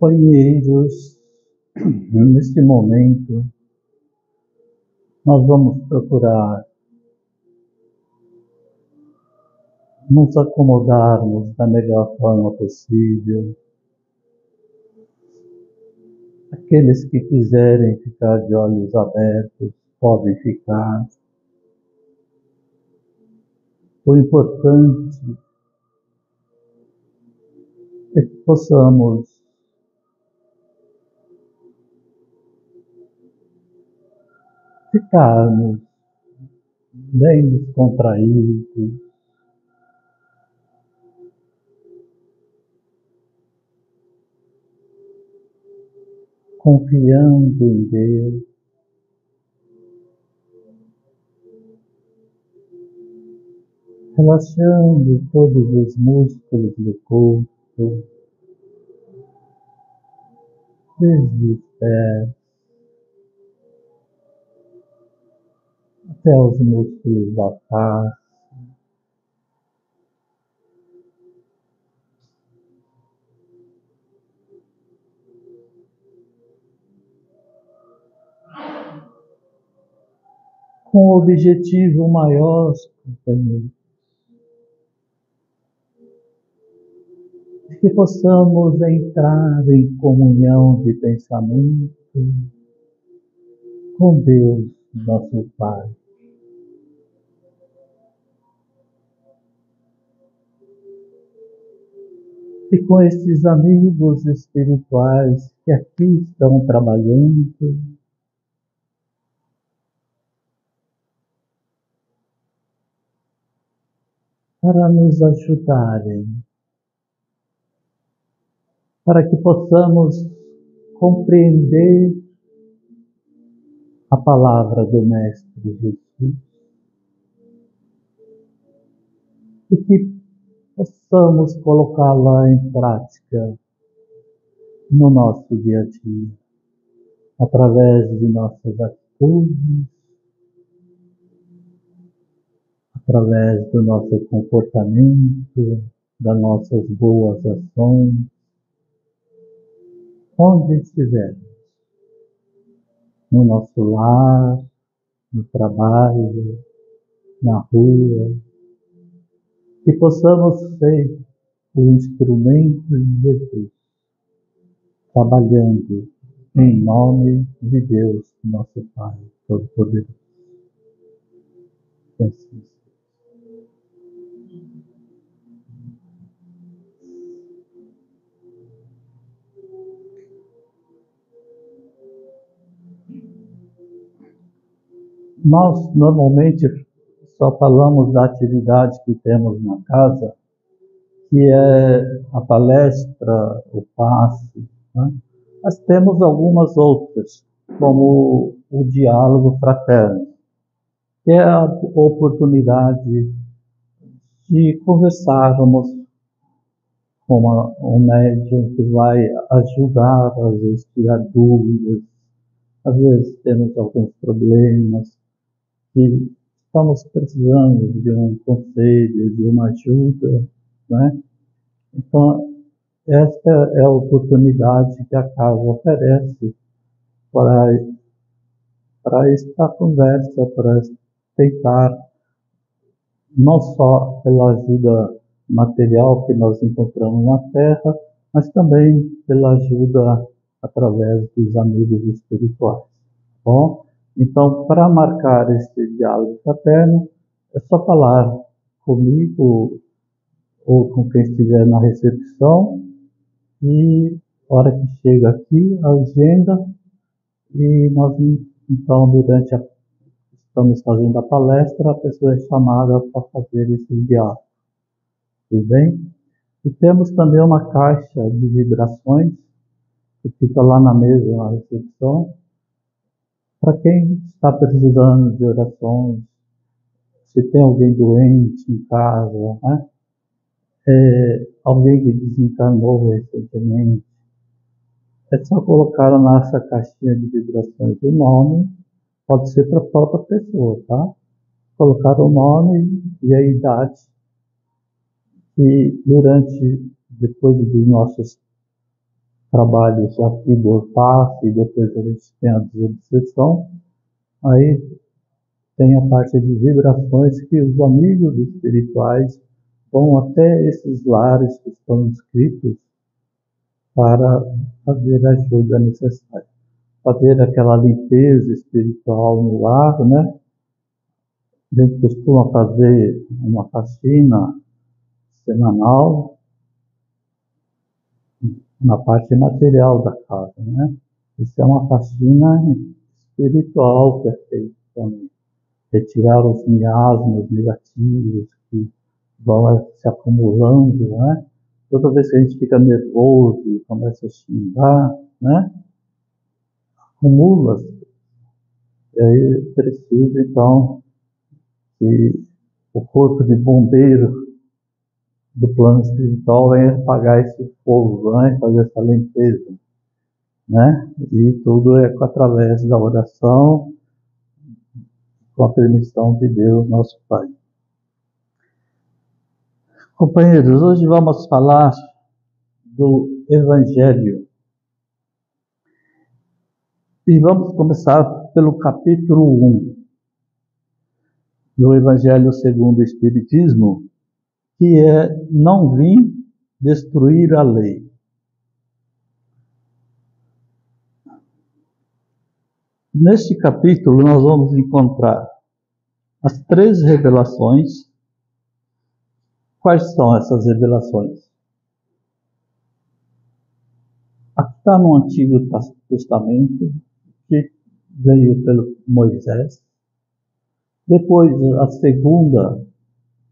Companheiros, neste momento, nós vamos procurar nos acomodarmos da melhor forma possível. Aqueles que quiserem ficar de olhos abertos, podem ficar. O importante é que possamos ficarmos bem descontraídos, confiando em Deus, relaxando todos os músculos do corpo, desde os pés até os músculos da face. Com o objetivo maior, companheiros, de que possamos entrar em comunhão de pensamento com Deus, nosso Pai. E com estes amigos espirituais que aqui estão trabalhando, para nos ajudarem, para que possamos compreender a palavra do Mestre Jesus e que possamos colocá-la em prática no nosso dia a dia, através de nossas atitudes, através do nosso comportamento, das nossas boas ações, onde estivermos, no nosso lar, no trabalho, na rua, que possamos ser o instrumento de Jesus, trabalhando em nome de Deus, nosso Pai Todo-Poderoso. Nós, normalmente, só falamos da atividade que temos na casa, que é a palestra, o passe, né? Mas temos algumas outras, como o diálogo fraterno, que é a oportunidade de conversarmos com um médium que vai ajudar, às vezes, tirar dúvidas, às vezes temos alguns problemas, e estamos precisando de um conselho, de uma ajuda, né? Então, esta é a oportunidade que a casa oferece para esta conversa, para tentar, não só pela ajuda material que nós encontramos na Terra, mas também pela ajuda através dos amigos espirituais. Bom? Então, para marcar este diálogo fraterno, é só falar comigo ou com quem estiver na recepção e, na hora que chega aqui, a agenda, e nós, então, estamos fazendo a palestra, a pessoa é chamada para fazer esse diálogo. Tudo bem? E temos também uma caixa de vibrações que fica lá na mesa, na recepção, para quem está precisando de orações, se tem alguém doente em casa, né? Alguém que desencarnou recentemente, é só colocar na nossa caixinha de vibrações o nome, pode ser para a própria pessoa, tá? Colocar o nome e a idade, e depois dos nossos trabalhos aqui do passe, e depois a gente tem a desobsessão, aí tem a parte de vibrações que os amigos espirituais vão até esses lares que estão inscritos para fazer a ajuda necessária. Fazer aquela limpeza espiritual no lar, né? A gente costuma fazer uma faxina semanal na parte material da casa, né? Isso é uma faxina espiritual que é feita também. Retirar os miasmas negativos que vão se acumulando, né? Toda vez que a gente fica nervoso e começa a xingar, né? Acumula-se. E aí precisa, então, que o corpo de bombeiro do plano espiritual venha apagar esse fogo, né? Fazer essa limpeza, né? E tudo é através da oração, com a permissão de Deus, nosso Pai. Companheiros, hoje vamos falar do Evangelho. E vamos começar pelo capítulo 1 do Evangelho segundo o Espiritismo, que é: não vim destruir a lei. Neste capítulo nós vamos encontrar as 3 revelações. Quais são essas revelações? Aqui está no Antigo Testamento, que veio pelo Moisés. Depois, a segunda,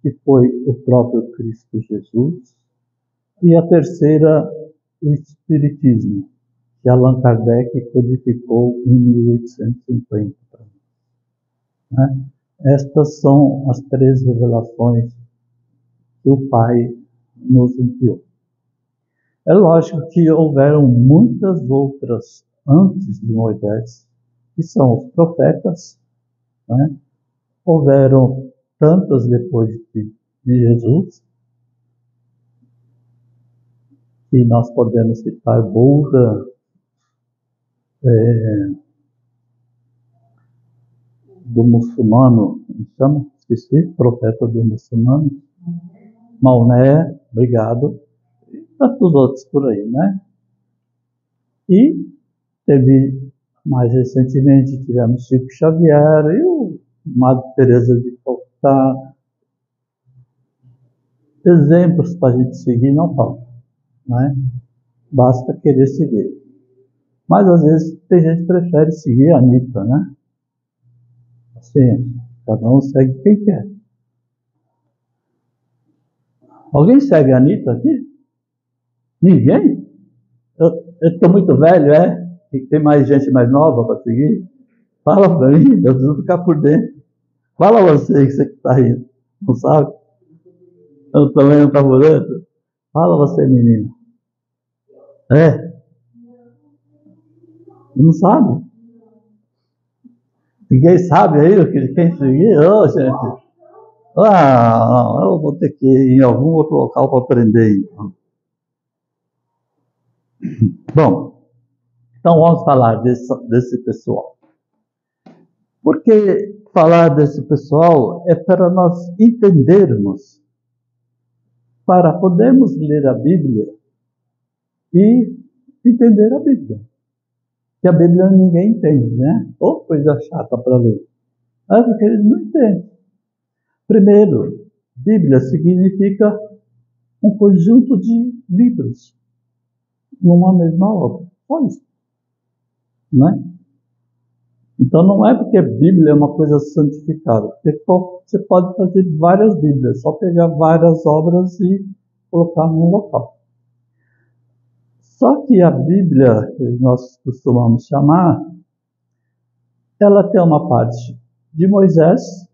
que foi o próprio Cristo Jesus. E a terceira, o Espiritismo, que Allan Kardec codificou em 1850. Né? Estas são as 3 revelações que o Pai nos enviou. É lógico que houveram muitas outras antes de Moisés, que são os profetas, né? Houveram tantas depois de Jesus, e nós podemos citar Buda, do muçulmano, como chama? Esqueci, profeta do muçulmano, Maomé, obrigado, e tantos outros por aí, né? E teve, mais recentemente, tivemos Chico Xavier e o Madre Teresa de Calcutá. Exemplos para a gente seguir não faltam, né? Basta querer seguir. Mas às vezes tem gente que prefere seguir a Anitta, né? Assim, cada um segue quem quer. Alguém segue a Anitta aqui? Ninguém? Eu estou muito velho, é? E tem mais gente mais nova para seguir? Fala para mim, eu preciso ficar por dentro. Fala você que está rindo. Não sabe? Eu também não estou por dentro. Fala você, menina. Não sabe? Ninguém sabe aí o que quem seguir? Ô, gente. Eu vou ter que ir em algum outro local para aprender, então. Bom, então vamos falar desse pessoal. Porque falar desse pessoal é para nós entendermos, para podermos ler a Bíblia e entender a Bíblia. Que a Bíblia ninguém entende, né? Ou coisa chata para ler. Mas porque eles não entendem. Primeiro, Bíblia significa um conjunto de livros numa mesma obra. Só isso. Né? Então não é porque a Bíblia é uma coisa santificada. Porque você pode fazer várias Bíblias, só pegar várias obras e colocar num local. Só que a Bíblia, que nós costumamos chamar, ela tem uma parte de Moisés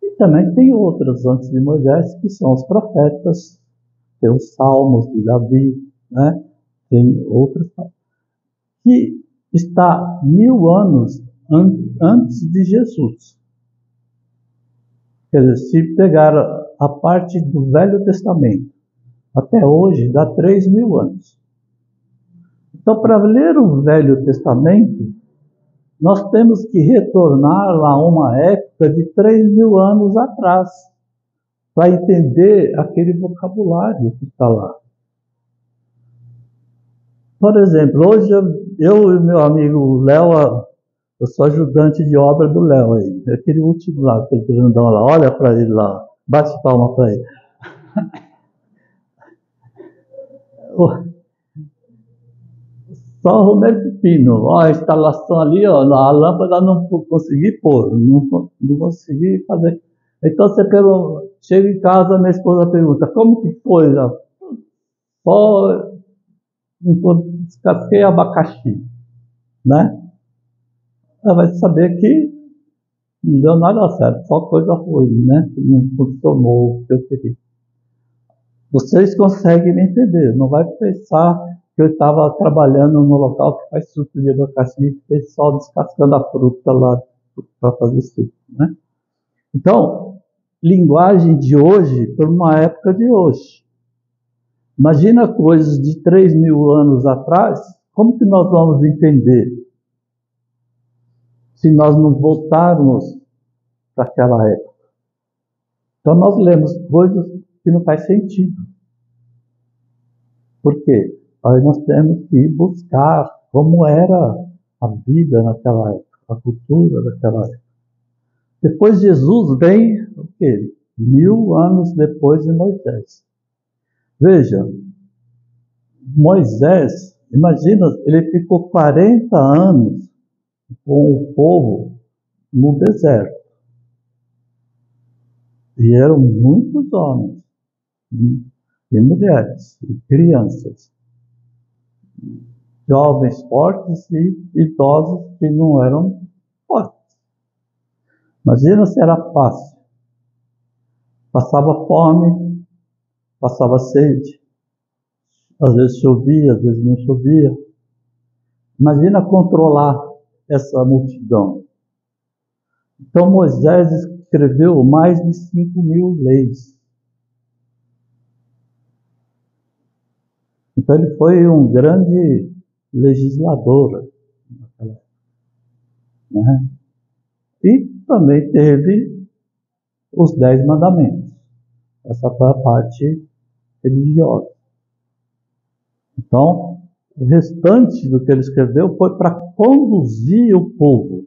e também tem outras antes de Moisés, que são os profetas, tem os Salmos de Davi, né? Tem outras, que está 1000 anos antes de Jesus. Quer dizer, se pegar a parte do Velho Testamento até hoje dá 3.000 anos. Então, para ler o Velho Testamento, nós temos que retornar a uma época de 3.000 anos atrás, para entender aquele vocabulário que está lá. Por exemplo, hoje eu e meu amigo Léo, eu sou ajudante de obra do Léo aí, aquele último lá, aquele grandão lá, olha para ele lá, bate palma para ele. Só o Romero Pepino, ó, a instalação ali, ó, a lâmpada não consegui pôr, não consegui fazer. Então você chega em casa, minha esposa pergunta, como que foi? Só descasquei abacaxi, né? Ela vai saber que não deu nada certo, só coisa ruim, né? Que não funcionou o que eu queria. Vocês conseguem me entender, não vai pensar que eu estava trabalhando no local que faz suco de abacaxi e fiquei só descascando a fruta lá para fazer suco, né? Então, linguagem de hoje por uma época de hoje. Imagina coisas de 3.000 anos atrás, como que nós vamos entender se nós não voltarmos para aquela época? Então nós lemos coisas que não faz sentido. Por quê? Aí nós temos que buscar como era a vida naquela época, a cultura daquela época. Depois Jesus vem, o quê? 1.000 anos depois de Moisés. Veja, Moisés, imagina, ele ficou 40 anos com o povo no deserto. E eram muitos homens, e mulheres, e crianças. Jovens fortes e idosos que não eram fortes. Imagina se era fácil. Passava fome, passava sede. Às vezes chovia, às vezes não chovia. Imagina controlar essa multidão. Então Moisés escreveu mais de 5.000 leis. Então ele foi um grande legislador, né? E também teve os 10 mandamentos. Essa foi a parte religiosa. Então, o restante do que ele escreveu foi para conduzir o povo.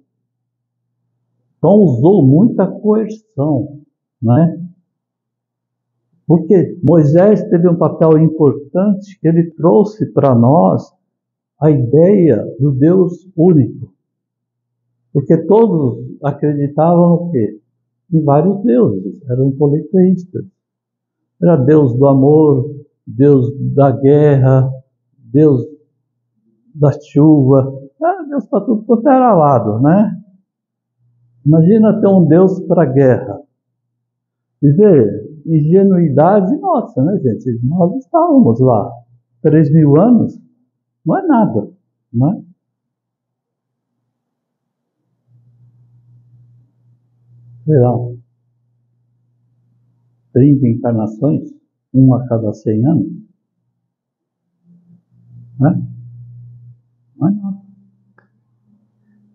Então, usou muita coerção, né? Porque Moisés teve um papel importante, que ele trouxe para nós a ideia do Deus único. Porque todos acreditavam o quê? Em vários deuses, eram politeístas. Era Deus do amor, Deus da guerra, Deus da chuva, Deus para tudo quanto era lado, né? Imagina ter um Deus para a guerra. E ver, ingenuidade nossa, né, gente? Nós estávamos lá, 3.000 anos, não é nada, não é? Sei lá, 30 encarnações, uma a cada 100 anos, né? Não é nada.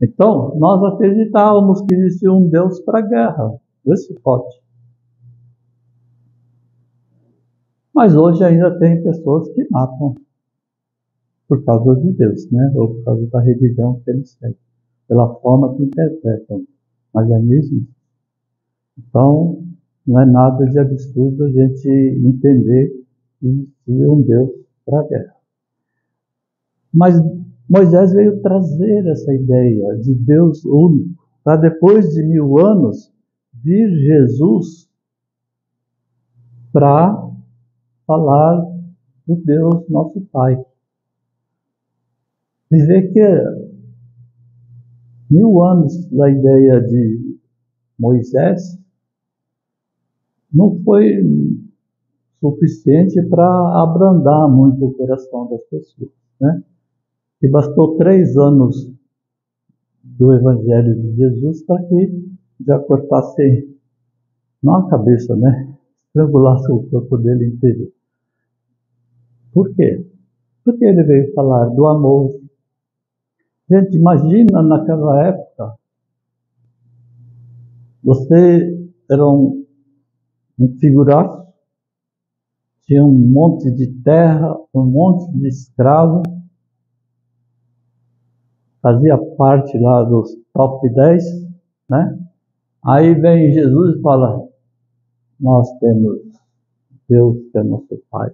Então, nós acreditávamos que existia um Deus para a guerra, esse pode. Mas hoje ainda tem pessoas que matam por causa de Deus, né? Ou por causa da religião que eles têm, pela forma que interpretam. Mas ainda existe. Então, não é nada de absurdo a gente entender que existia um Deus para a guerra. Mas Moisés veio trazer essa ideia de Deus único, para depois de 1.000 anos vir Jesus para falar do Deus nosso Pai. E ver que 1.000 anos da ideia de Moisés não foi suficiente para abrandar muito o coração das pessoas, né? E bastou 3 anos do Evangelho de Jesus para que já cortasse, não a cabeça, né? Estrangulasse o corpo dele inteiro. Por quê? Porque ele veio falar do amor. Gente, imagina naquela época, você era um figuraço, tinha um monte de terra, um monte de escravo, fazia parte lá dos top 10, né? Aí vem Jesus e fala, nós temos Deus que é nosso Pai.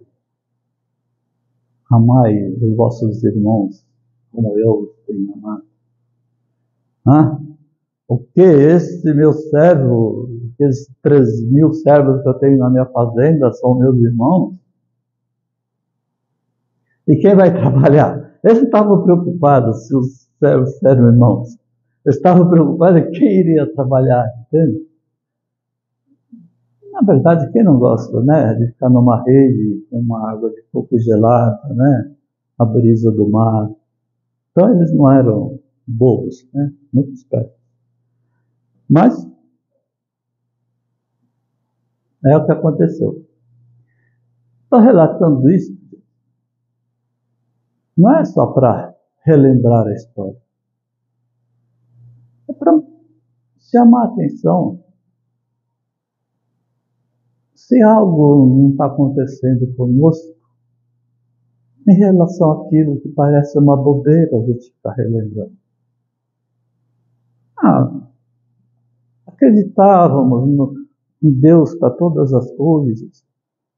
Amai os vossos irmãos como eu os tenho amado. O que esse meu servo, esses 3.000 servos que eu tenho na minha fazenda são meus irmãos? E quem vai trabalhar? Eles não estavam preocupados se os servos eram irmãos. Eles estavam preocupados em quem iria trabalhar, entende? Na verdade, quem não gosta, né, de ficar numa rede com uma água de coco gelada, né, a brisa do mar. Então eles não eram bobos, né, muito espertos. Mas é o que aconteceu. Estou relatando isso, não é só para relembrar a história. É para chamar a atenção. Se algo não está acontecendo conosco, em relação àquilo que parece uma bobeira, a gente está relembrando. Acreditávamos em Deus para todas as coisas.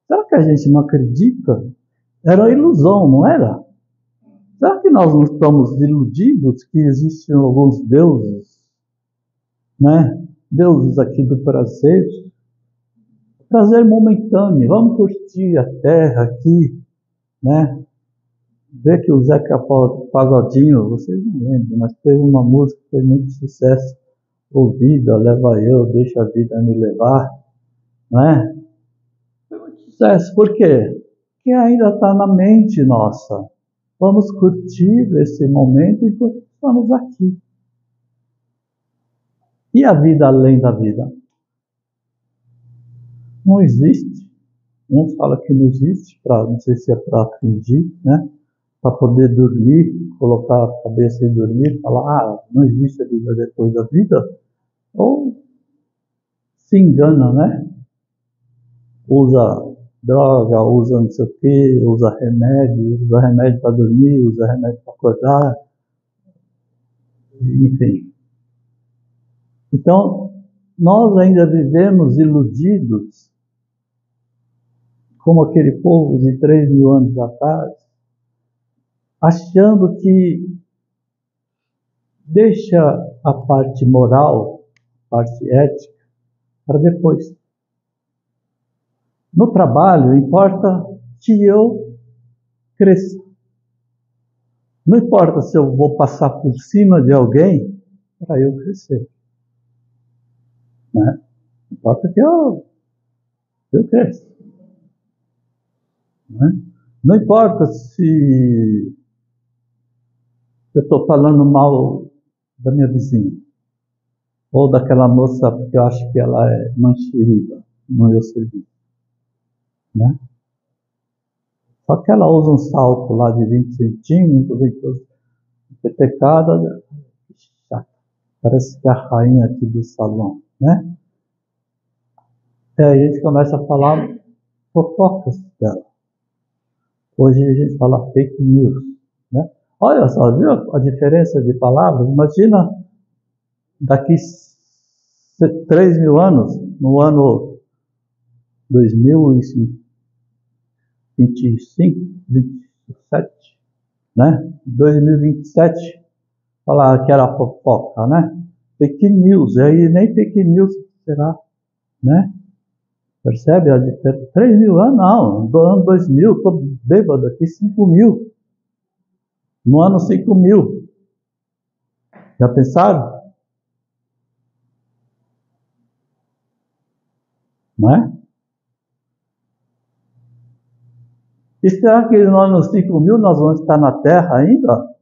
Será que a gente não acredita? Era uma ilusão, não era? Será que nós não estamos iludidos que existem alguns deuses, né? Deuses aqui do prazer? Prazer momentâneo, vamos curtir a terra aqui, né? Vê que o Zeca Pagodinho, vocês não lembram, mas teve uma música que fez muito sucesso, O Vida, Leva Eu, Deixa a Vida Me Levar, né? Foi muito sucesso, por quê? Porque ainda está na mente nossa. Vamos curtir esse momento enquanto estamos aqui. E a vida além da vida? Não existe. Uns falam que não existe, não sei se é para fingir, né? Para poder dormir, colocar a cabeça e dormir, falar, não existe a vida depois da vida. Ou se engana, né? Usa droga, usa não sei o quê, usa remédio para dormir, usa remédio para acordar, enfim. Então, nós ainda vivemos iludidos, como aquele povo de 3.000 anos atrás, achando que deixa a parte moral, a parte ética, para depois. No trabalho, importa que eu cresça. Não importa se eu vou passar por cima de alguém para eu crescer. Né? Importa que eu cresça. Né? Não importa se eu estou falando mal da minha vizinha, ou daquela moça porque eu acho que ela é mancheriba no meu serviço. Né? Só que ela usa um salto lá de 20 centímetros, vem toda petecada, chata. Parece que é a rainha aqui do salão, né? E aí a gente começa a falar fofocas dela. Hoje a gente fala fake news, né? Olha só, viu a diferença de palavras? Imagina daqui 3.000 anos, no ano 2025, 27, né? 2027, falar que era fofoca, né? Fake news, aí nem fake news será, né? Percebe? 3.000 anos, não, do ano 2000, estou bêbado aqui, 5.000. No ano 5.000. Já pensaram? Não é? E será que no ano 5.000 nós vamos estar na Terra ainda?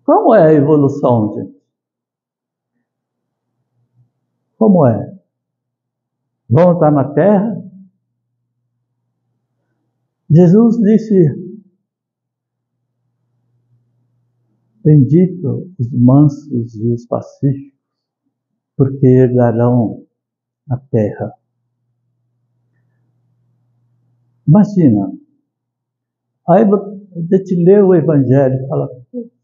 Como é a evolução, gente? Como é? Vão estar na terra? Jesus disse: bendito os mansos e os pacíficos, porque herdarão a terra. Imagina, aí você te lê o Evangelho e fala: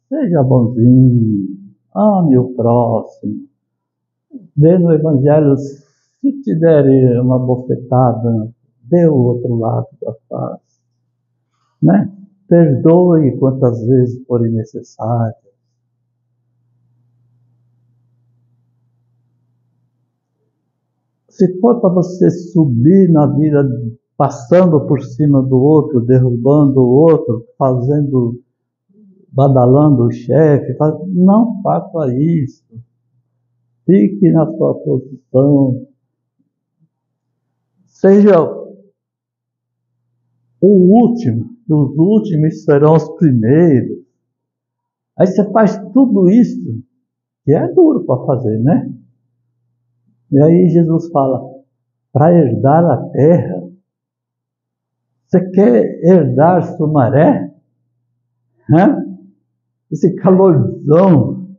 seja bonzinho, ame o próximo. Vê no Evangelho, se te derem uma bofetada, dê o outro lado da face, né? Perdoe quantas vezes forem necessárias. Se for para você subir na vida, passando por cima do outro, derrubando o outro, badalando o chefe, não faça isso. Fique na sua posição. Seja o último, que os últimos serão os primeiros. Aí você faz tudo isso, que é duro para fazer, né? E aí Jesus fala: para herdar a terra, você quer herdar Sumaré? Né? Esse calorzão.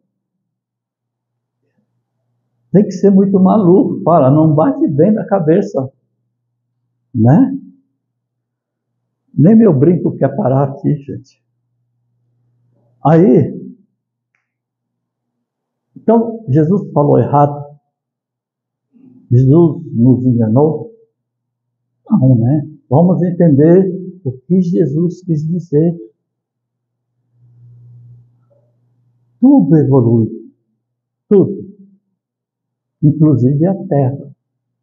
Tem que ser muito maluco. Fala, não bate bem na cabeça. Né? Nem meu brinco quer parar aqui, gente. Aí, então, Jesus falou errado? Jesus nos enganou? Não, né? Vamos entender o que Jesus quis dizer. Tudo evolui. Tudo. Inclusive a terra.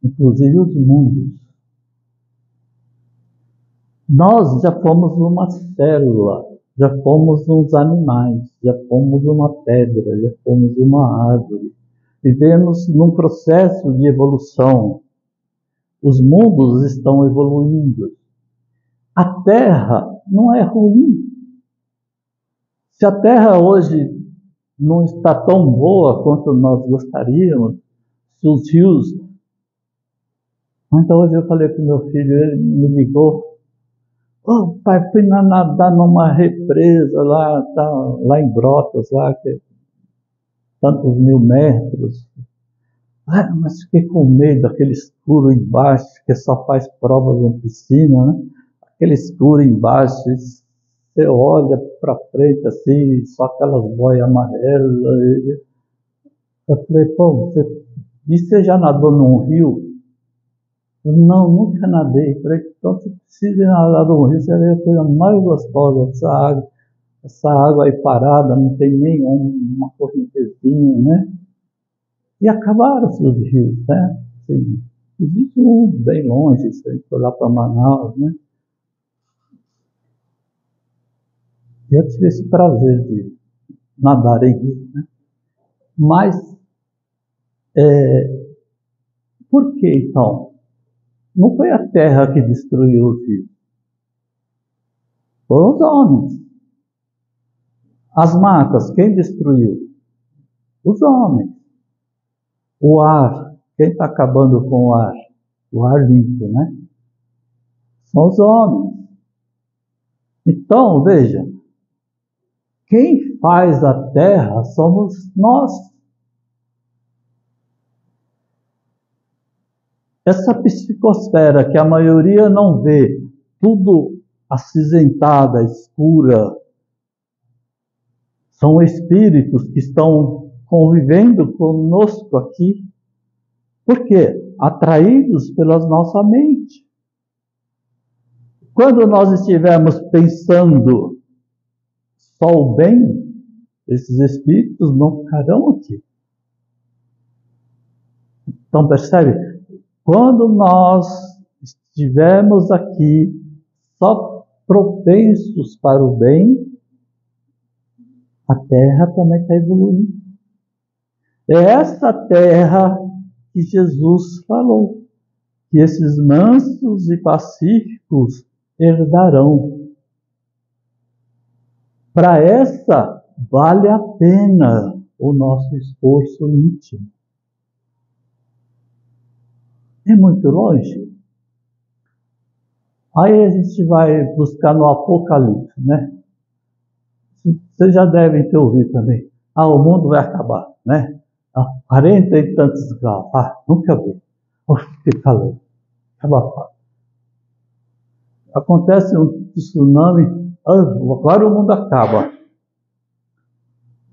Inclusive os mundos. Nós já fomos uma célula, já fomos uns animais, já fomos uma pedra, já fomos uma árvore. Vivemos num processo de evolução. Os mundos estão evoluindo. A Terra não é ruim. Se a Terra hoje não está tão boa quanto nós gostaríamos, se os rios... Então hoje eu falei com meu filho, ele me ligou: oh, pai, fui nadar numa represa lá em Brotas, lá, que é tantos mil metros. Ah, mas fiquei com medo daquele escuro embaixo, que só faz provas em piscina, né? Aquele escuro embaixo, você olha para frente assim, só aquelas boias amarelas. Eu falei: pô, você já nadou num rio? Não, nunca nadei. Eu falei: então você precisa nadar num rio, você vê a coisa mais gostosa, essa água aí parada, não tem nenhuma correntezinha, né? E acabaram-se os rios, né? Assim, existe um bem longe, se a gente for lá para Manaus, né? E eu tive esse prazer de nadar em rio, né? Mas, por que então? Não foi a terra que destruiu os rios, foram os homens. As matas, quem destruiu? Os homens. O ar, quem está acabando com o ar? O ar limpo, né? São os homens. Então, veja, quem faz a terra somos nós. Essa psicosfera que a maioria não vê, tudo acinzentada, escura, são espíritos que estão convivendo conosco aqui. Por quê? Atraídos pela nossa mente. Quando nós estivermos pensando só o bem, esses espíritos não ficarão aqui. Então, percebe? Quando nós estivermos aqui só propensos para o bem, a Terra também está evoluindo. É essa Terra que Jesus falou, que esses mansos e pacíficos herdarão. Para essa, vale a pena o nosso esforço íntimo. É muito longe. Aí a gente vai buscar no Apocalipse, né? Vocês já devem ter ouvido também. O mundo vai acabar, né? 40 e tantos graus. Nunca vi. Que calor. Acaba. Acontece um tsunami, agora o mundo acaba.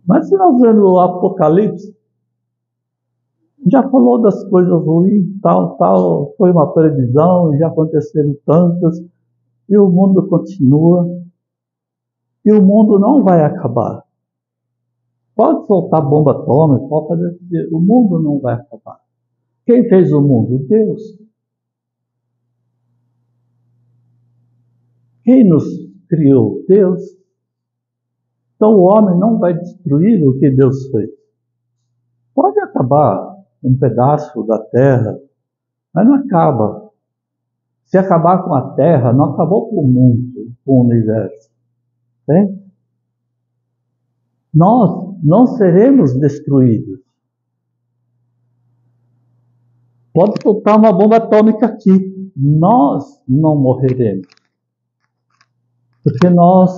Mas se nós vemos o Apocalipse, já falou das coisas ruins, tal, foi uma previsão, já aconteceram tantas, e o mundo continua, e o mundo não vai acabar. Pode soltar bomba atômica, pode fazer, o mundo não vai acabar. Quem fez o mundo? Deus. Quem nos criou? Deus. Então o homem não vai destruir o que Deus fez. Pode acabar um pedaço da terra, mas não acaba. Se acabar com a terra, não acabou com o mundo, com o universo. Entende? Nós não seremos destruídos. Pode soltar uma bomba atômica aqui. Nós não morreremos. Porque nós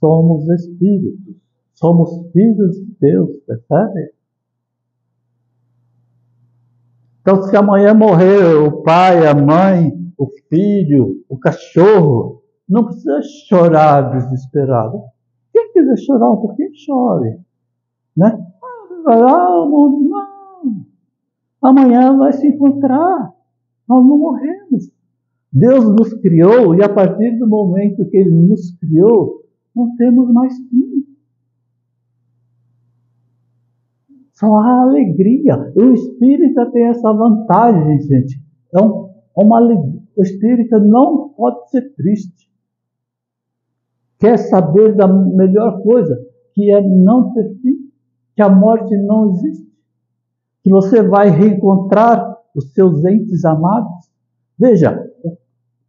somos espíritos. Somos filhos de Deus, percebe? Então, se amanhã morrer o pai, a mãe, o filho, o cachorro, não precisa chorar desesperado. Quem quiser chorar um pouquinho, chore. Né? Não. Amanhã vai se encontrar. Nós não morremos. Deus nos criou e a partir do momento que Ele nos criou, não temos mais fim. Só há alegria. O espírita tem essa vantagem, gente. O espírita não pode ser triste. Quer saber da melhor coisa, que é não ter fim, que a morte não existe, que você vai reencontrar os seus entes amados. Veja, o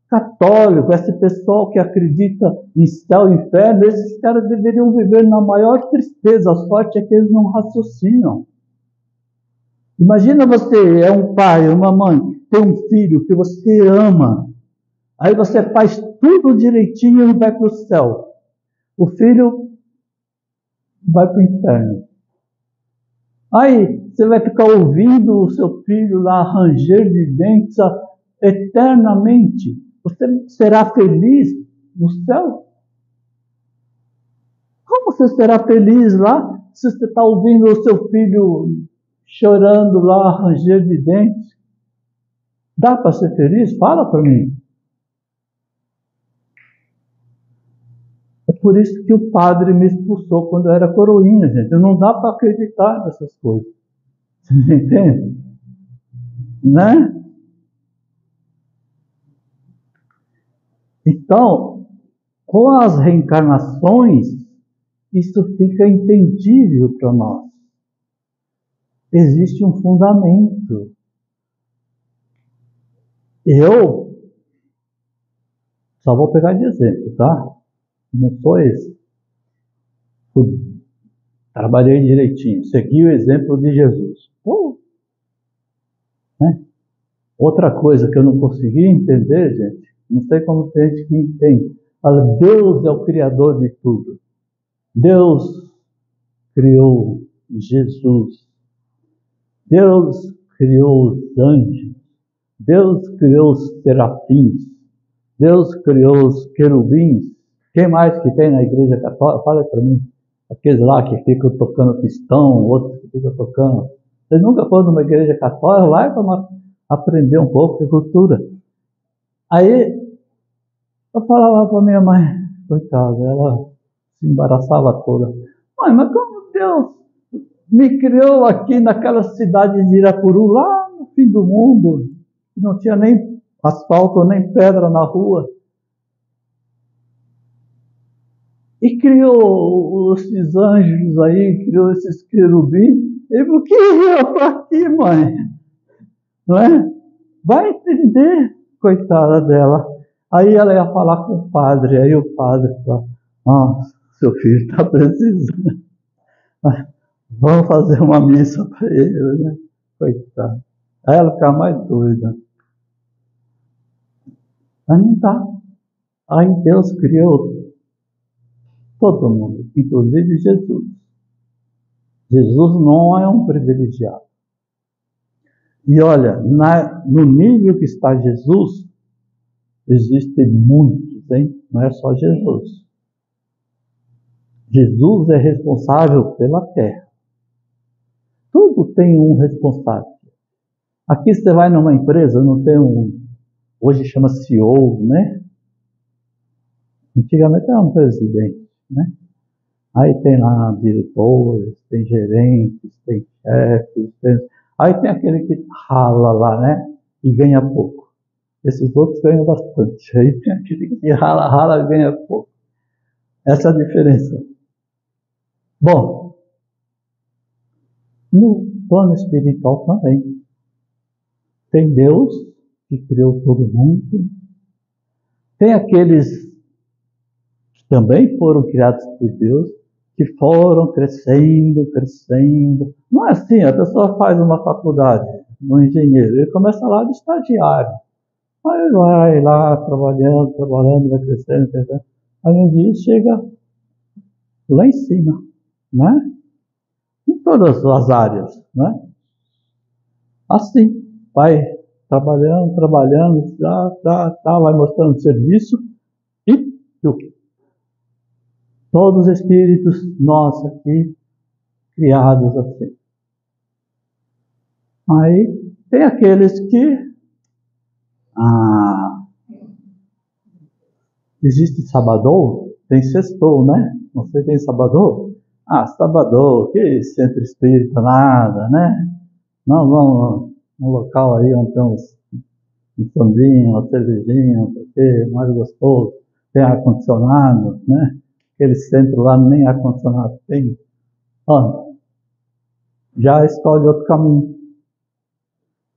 católico, esse pessoal que acredita em céu e inferno, esses caras deveriam viver na maior tristeza. A sorte é que eles não raciocinam. Imagina você, é um pai, uma mãe, tem um filho que você ama. Aí você faz tudo direitinho e vai para o céu. O filho vai para o inferno. Aí você vai ficar ouvindo o seu filho lá ranger de dentes eternamente. Você será feliz no céu? Como você será feliz lá se você está ouvindo o seu filho chorando lá, ranger de dentes? Dá para ser feliz? Fala para mim. É por isso que o padre me expulsou quando eu era coroinha, gente. Não dá para acreditar nessas coisas. Vocês entendem? Né? Então, com as reencarnações, isso fica entendível para nós. Existe um fundamento. Eu só vou pegar de exemplo, tá? Não sou esse. Trabalhei direitinho, segui o exemplo de Jesus. Né? Outra coisa que eu não consegui entender, gente, não sei como tem gente que entende. Fala, Deus é o Criador de tudo. Deus criou Jesus. Deus criou os anjos. Deus criou os serafins. Deus criou os querubins. Quem mais que tem na igreja católica? Fala para mim. Aqueles lá que ficam tocando pistão, outros que ficam tocando. Vocês nunca foram numa igreja católica? Lá é para aprender um pouco de cultura. Aí, eu falava para minha mãe, coitada, ela se embaraçava toda. Mãe, mas como Deus me criou aqui naquela cidade de Irapuru, lá no fim do mundo, não tinha nem asfalto, nem pedra na rua. E criou esses anjos aí, criou esses querubins. E por que eu estou aqui, mãe? Não é? Vai entender, coitada dela. Aí ela ia falar com o padre. Aí o padre falou, seu filho está precisando. Vamos fazer uma missa para ele, né? Coitado. Aí ela ficava mais doida. Mas não dá. Aí Deus criou todo mundo, inclusive Jesus. Jesus não é um privilegiado. E olha, no nível que está Jesus, existem muitos, hein? Não é só Jesus. Jesus é responsável pela terra. Tudo tem um responsável. Aqui você vai numa empresa, não tem hoje chama CEO, né? Antigamente era um presidente, né? Aí tem lá diretores, tem gerentes, tem chefes, aí tem aquele que rala lá, né? E ganha pouco. Esses outros ganham bastante. Aí tem aquele que rala e ganha pouco. Essa é a diferença. Bom, no plano espiritual também. Tem Deus que criou todo mundo. Tem aqueles que também foram criados por Deus, que foram crescendo. Não é assim, a pessoa faz uma faculdade, um engenheiro, ele começa lá de estagiário. Aí vai lá trabalhando, vai crescendo. Aí um dia chega lá em cima, né? Em todas as áreas, né? Assim, vai trabalhando, vai mostrando serviço e todos os espíritos, nós aqui, criados assim. Aí tem aqueles que existe sabadão, tem sextou, né? Você tem sabadão? Sabadão, que centro espírita, nada, né? Não, vamos num local aí onde tem um sondinho, uma cervejinha, não sei o quê, mais gostoso, tem ar-condicionado, né? Aquele centro lá nem ar-condicionado tem. Já escolhe outro caminho.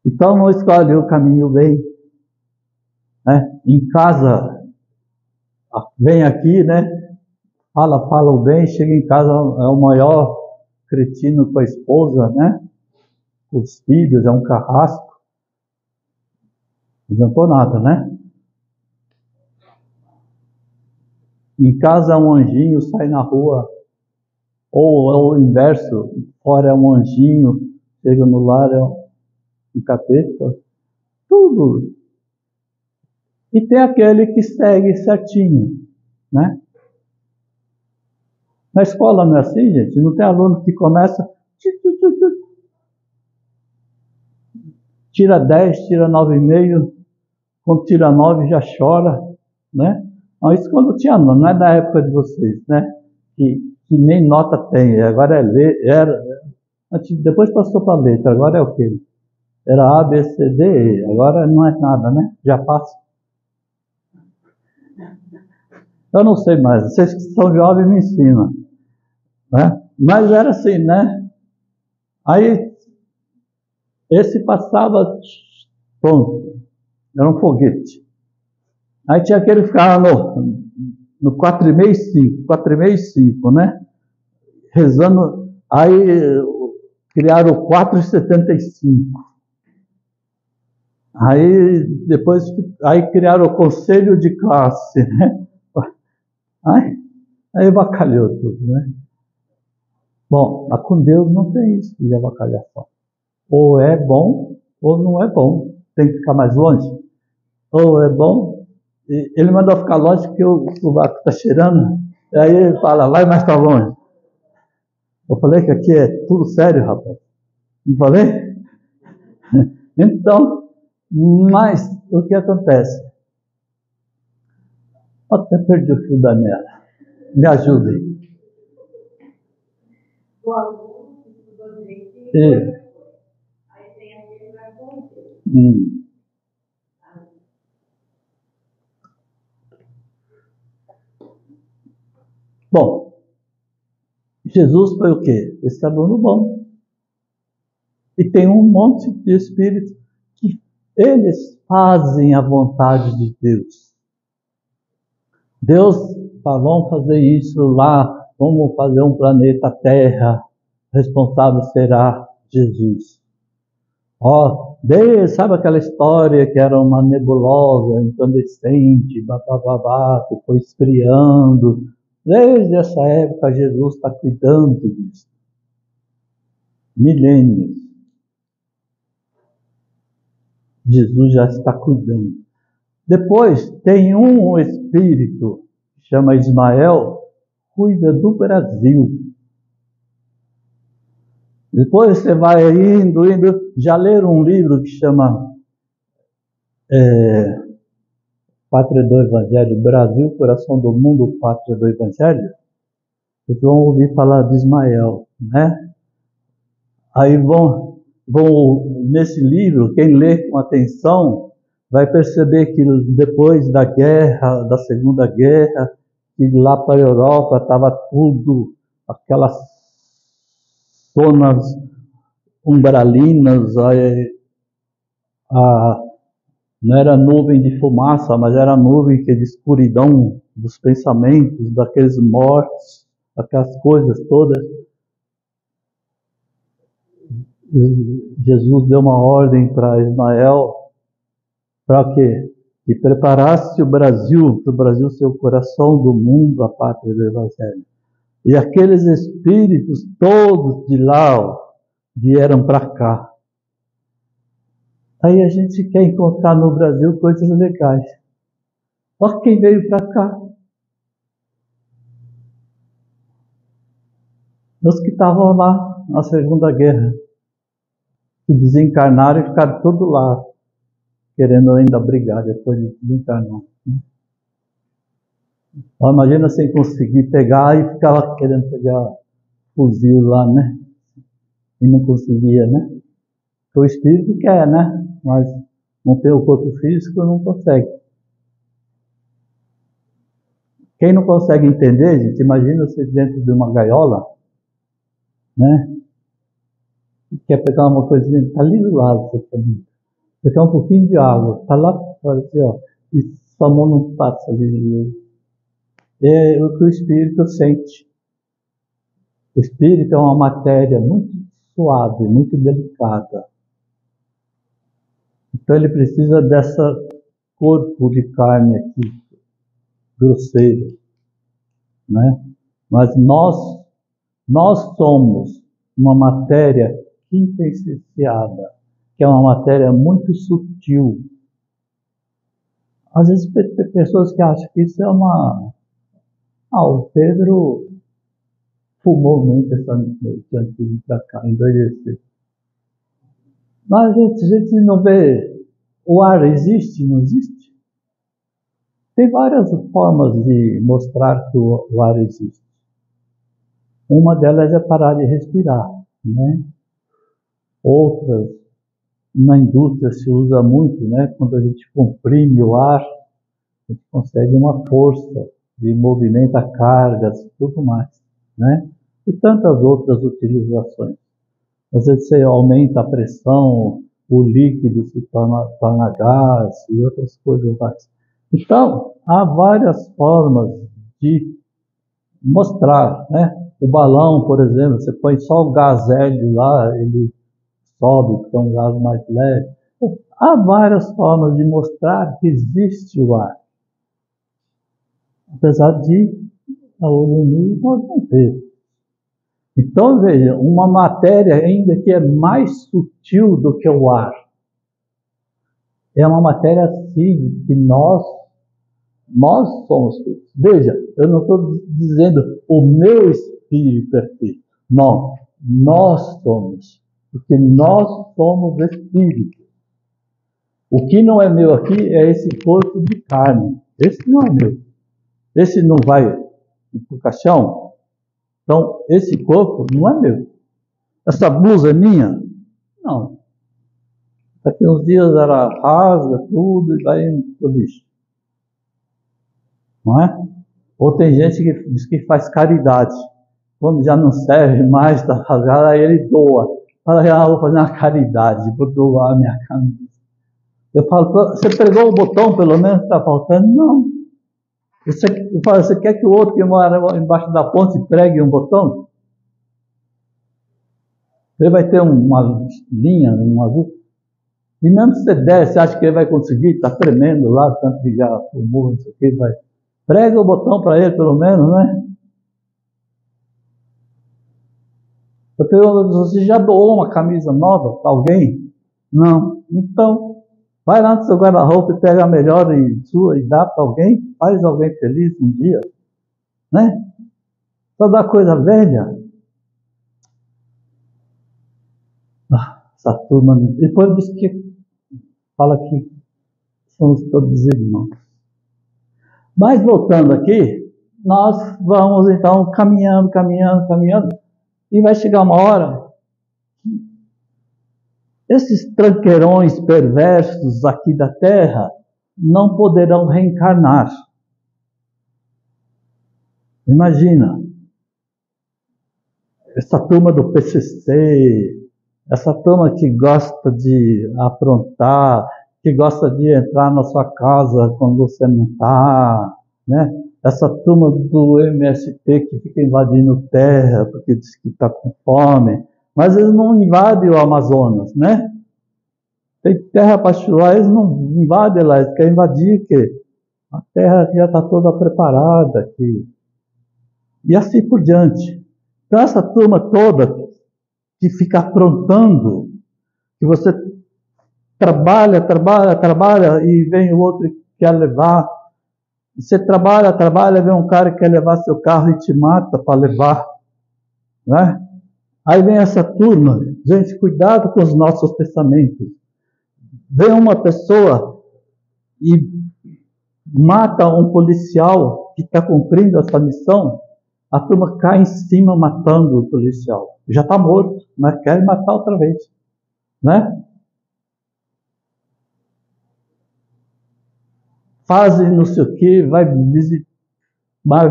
Então não escolhe o caminho bem. Né? Em casa, vem aqui, né? Fala o bem, chega em casa, é o maior cretino com a esposa, né? Os filhos, é um carrasco. Não adiantou nada, né? Em casa é um anjinho, sai na rua. Ou o inverso, fora é um anjinho, chega no lar é um capeta. Tudo. E tem aquele que segue certinho, né? Na escola não é assim, gente? Não tem aluno que começa... Tira 10, tira 9,5, quando tira 9 já chora, né? Não, isso quando tinha nota, não é da época de vocês, né? Que nem nota tem, agora depois passou para letra, agora é o quê? Era A, B, C, D, E, agora não é nada, né? Já passa. Eu não sei mais, vocês que são jovens me ensinam, né? Mas era assim, né? Aí, esse passava, pronto, era um foguete. Aí tinha aquele que ficava no 4,5 e 5, né? Rezando, aí criaram o 4,75. Aí depois criaram o conselho de classe, né? Aí avacalhou tudo, né? Bom, mas com Deus não tem isso de avacalhação. Ou é bom, ou não é bom. Tem que ficar mais longe. Ou é bom, ele mandou ficar longe porque o sovaco está cheirando, aí ele fala, vai mais para longe. Eu falei que aqui é tudo sério, rapaz. Não falei? Então, mas o que acontece? Até perdi o fio da meada. Me ajudem. O aluno que estudou direitinho, aí tem aquele que vai acontecer. Bom, Jesus foi o quê? Esse aluno bom. E tem um monte de espíritos que eles fazem a vontade de Deus. Deus fala, vamos fazer isso lá, vamos fazer um planeta Terra, responsável será Jesus. Sabe aquela história que era uma nebulosa incandescente, babá, que foi esfriando? Desde essa época, Jesus está cuidando disso. Milênios. Jesus já está cuidando. Depois, tem um espírito, que chama Ismael, cuida do Brasil. Depois você vai indo. Já leram um livro que chama Pátria do Evangelho, Brasil, Coração do Mundo, Pátria do Evangelho? Vocês vão ouvir falar de Ismael, né? Aí vão nesse livro, quem lê com atenção, vai perceber que depois da guerra, da Segunda Guerra, que lá para a Europa estava tudo, aquelas zonas umbralinas, não era nuvem de fumaça, mas era nuvem de escuridão dos pensamentos, daqueles mortos, aquelas coisas todas. Jesus deu uma ordem para Ismael, para quê? Que preparasse o Brasil, para o Brasil ser o coração do mundo, a pátria do Evangelho. E aqueles espíritos todos de lá vieram para cá. Aí a gente quer encontrar no Brasil coisas legais. Olha quem veio para cá. Os que estavam lá na Segunda Guerra, que desencarnaram e ficaram todos lá, querendo ainda brigar depois de desencarnar. Imagina sem conseguir pegar e ficava querendo pegar fuzil lá, né? E não conseguia, né? Porque o espírito quer, né? Mas não tem o corpo físico, não consegue. Quem não consegue entender, gente, imagina você dentro de uma gaiola, né? E quer pegar uma coisinha, está ali do lado, você quer um pouquinho de água, está lá fora, assim, ó, e sua mão não passa ali. É o que o espírito sente. O espírito é uma matéria muito suave, muito delicada. Então ele precisa desse corpo de carne aqui, grosseiro, né? Mas nós somos uma matéria quintessenciada, que é uma matéria muito sutil. Às vezes tem pessoas que acham que isso é uma... o Pedro fumou muito essa noite antes de ir para cá, envelhecer. Mas a gente não vê, o ar existe, não existe? Tem várias formas de mostrar que o ar existe. Uma delas é parar de respirar, né? Outras, na indústria se usa muito, né? Quando a gente comprime o ar, a gente consegue uma força de movimento a cargas e tudo mais, né? E tantas outras utilizações. Às vezes você aumenta a pressão, o líquido se torna gás e outras coisas mais. Então, há várias formas de mostrar, né? O balão, por exemplo, você põe só o gás hélio lá, ele sobe, porque é um gás mais leve. Há várias formas de mostrar que existe o ar. Apesar de, a olho nu, nós não vemos. Então, veja, uma matéria ainda que é mais sutil do que o ar. É uma matéria assim, que nós somos feitos. Veja, eu não estou dizendo o meu espírito é feito. Não, nós somos. Porque nós somos espírito. O que não é meu aqui é esse corpo de carne. Esse não é meu. Esse não vai para o caixão. Então, esse corpo não é meu. Essa blusa é minha? Não. Daqui uns dias ela rasga tudo e vai para o lixo. Não é? Ou tem gente que diz que faz caridade. Quando já não serve mais, está rasgada, aí ele doa. Fala, vou fazer uma caridade, vou doar a minha camisa. Eu falo, você pregou o botão, pelo menos, está faltando? Não. Eu falo, você quer que o outro que mora embaixo da ponte pregue um botão? Ele vai ter uma linha, um azul. E mesmo se você der, você acha que ele vai conseguir? Está tremendo lá, tanto que já fumou, não sei o que, vai. Prega o botão para ele, pelo menos, né? Eu pergunto, você já doou uma camisa nova para alguém? Não. Então, vai lá no seu guarda-roupa e pega a melhor sua e dá para alguém, faz alguém feliz um dia, né? Só dá coisa velha. Essa turma, depois diz que fala que somos todos irmãos. Mas voltando aqui, nós vamos então caminhando, e vai chegar uma hora, esses tranqueirões perversos aqui da terra não poderão reencarnar. Imagina, essa turma do PCC, essa turma que gosta de aprontar, que gosta de entrar na sua casa quando você não está, né? Essa turma do MST que fica invadindo terra porque diz que está com fome, mas eles não invadem o Amazonas, né? Tem terra pastoral, eles não invadem lá, eles querem invadir que a terra já está toda preparada aqui. E assim por diante. Então essa turma toda que fica aprontando, que você trabalha e vem o outro que quer levar. Você trabalha, vem um cara que quer levar seu carro e te mata para levar, né? Aí vem essa turma, gente, cuidado com os nossos pensamentos. Vem uma pessoa e mata um policial que está cumprindo essa missão, a turma cai em cima matando o policial. Já está morto, mas quer matar outra vez, né? Fazem não sei o que, vai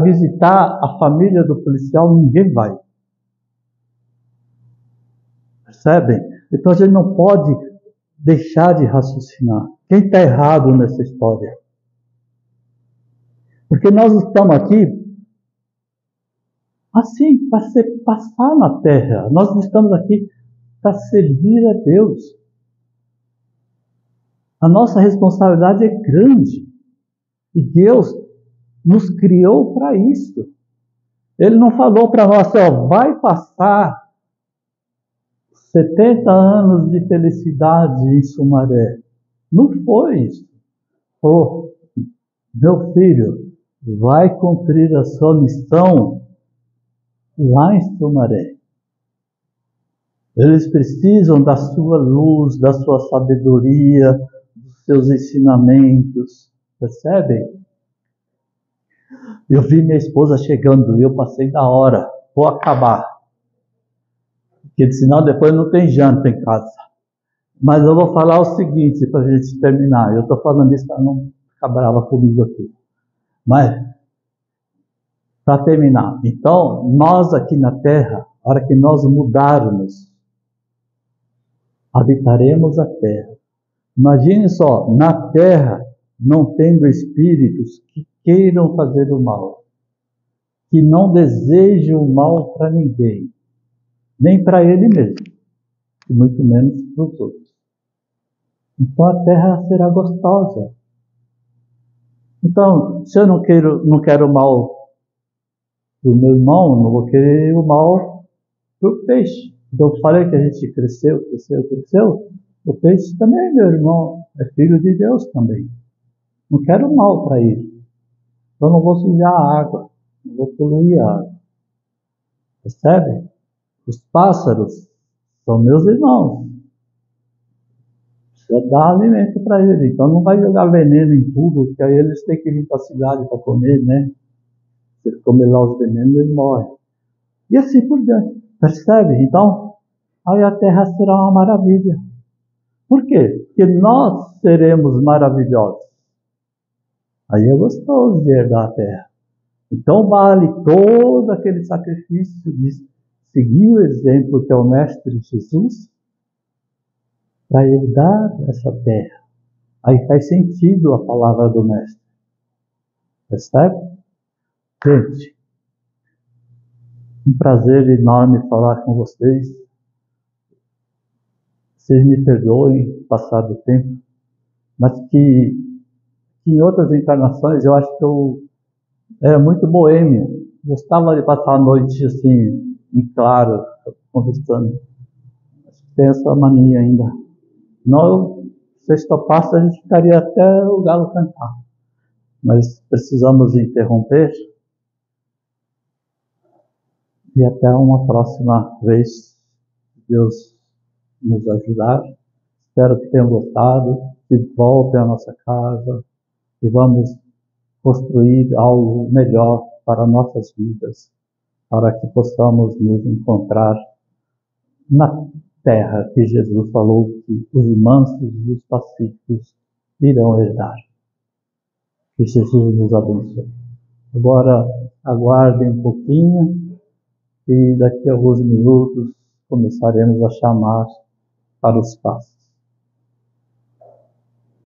visitar a família do policial, ninguém vai. Percebem? Então a gente não pode deixar de raciocinar. Quem está errado nessa história? Porque nós estamos aqui assim, para passar na terra. Nós não estamos aqui para servir a Deus. A nossa responsabilidade é grande. E Deus nos criou para isso. Ele não falou para nós, ó, vai passar 70 anos de felicidade em Sumaré. Não foi isso. Falou, meu filho, vai cumprir a sua missão lá em Sumaré. Eles precisam da sua luz, da sua sabedoria, dos seus ensinamentos. Percebem? Eu vi minha esposa chegando e eu passei da hora. Vou acabar. Porque senão depois não tem janta em casa. Mas eu vou falar o seguinte para a gente terminar. Eu estou falando isso para não ficar brava comigo aqui. Mas, para terminar. Então, nós aqui na Terra, a hora que nós mudarmos, habitaremos a Terra. Imagine só, na Terra, não tendo espíritos que queiram fazer o mal, que não desejam o mal para ninguém, nem para ele mesmo, e muito menos para os outros. Então a Terra será gostosa. Então, se eu não quero o mal para o meu irmão, não vou querer o mal para o peixe. Então eu falei que a gente cresceu. O peixe também é meu irmão, é filho de Deus também. Não quero mal para ele. Então não vou sujar a água, não vou poluir a água. Percebe? Os pássaros são meus irmãos. Precisa dar alimento para eles. Então não vai jogar veneno em tudo, que aí eles têm que vir para a cidade para comer, né? Se ele comer lá os venenos, ele morre. E assim por diante. Percebe? Então, aí a terra será uma maravilha. Por quê? Porque nós seremos maravilhosos. Aí é gostoso de herdar a terra. Então vale todo aquele sacrifício de seguir o exemplo que é o Mestre Jesus para herdar essa terra. Aí faz sentido a palavra do Mestre. Percebe? Gente, um prazer enorme falar com vocês. vocês me perdoem passar do tempo, mas que em outras encarnações eu acho que eu era muito boêmio. Gostava de passar a noite assim, em claro, conversando. Tem essa mania ainda. Não, se topasse, a gente ficaria até o galo cantar. Mas precisamos interromper. E até uma próxima vez, Deus nos ajudar. Espero que tenham gostado, que voltem à nossa casa e vamos construir algo melhor para nossas vidas, para que possamos nos encontrar na terra que Jesus falou que os mansos e os pacíficos irão herdar. Que Jesus nos abençoe. Agora aguardem um pouquinho e daqui a alguns minutos começaremos a chamar para os passos.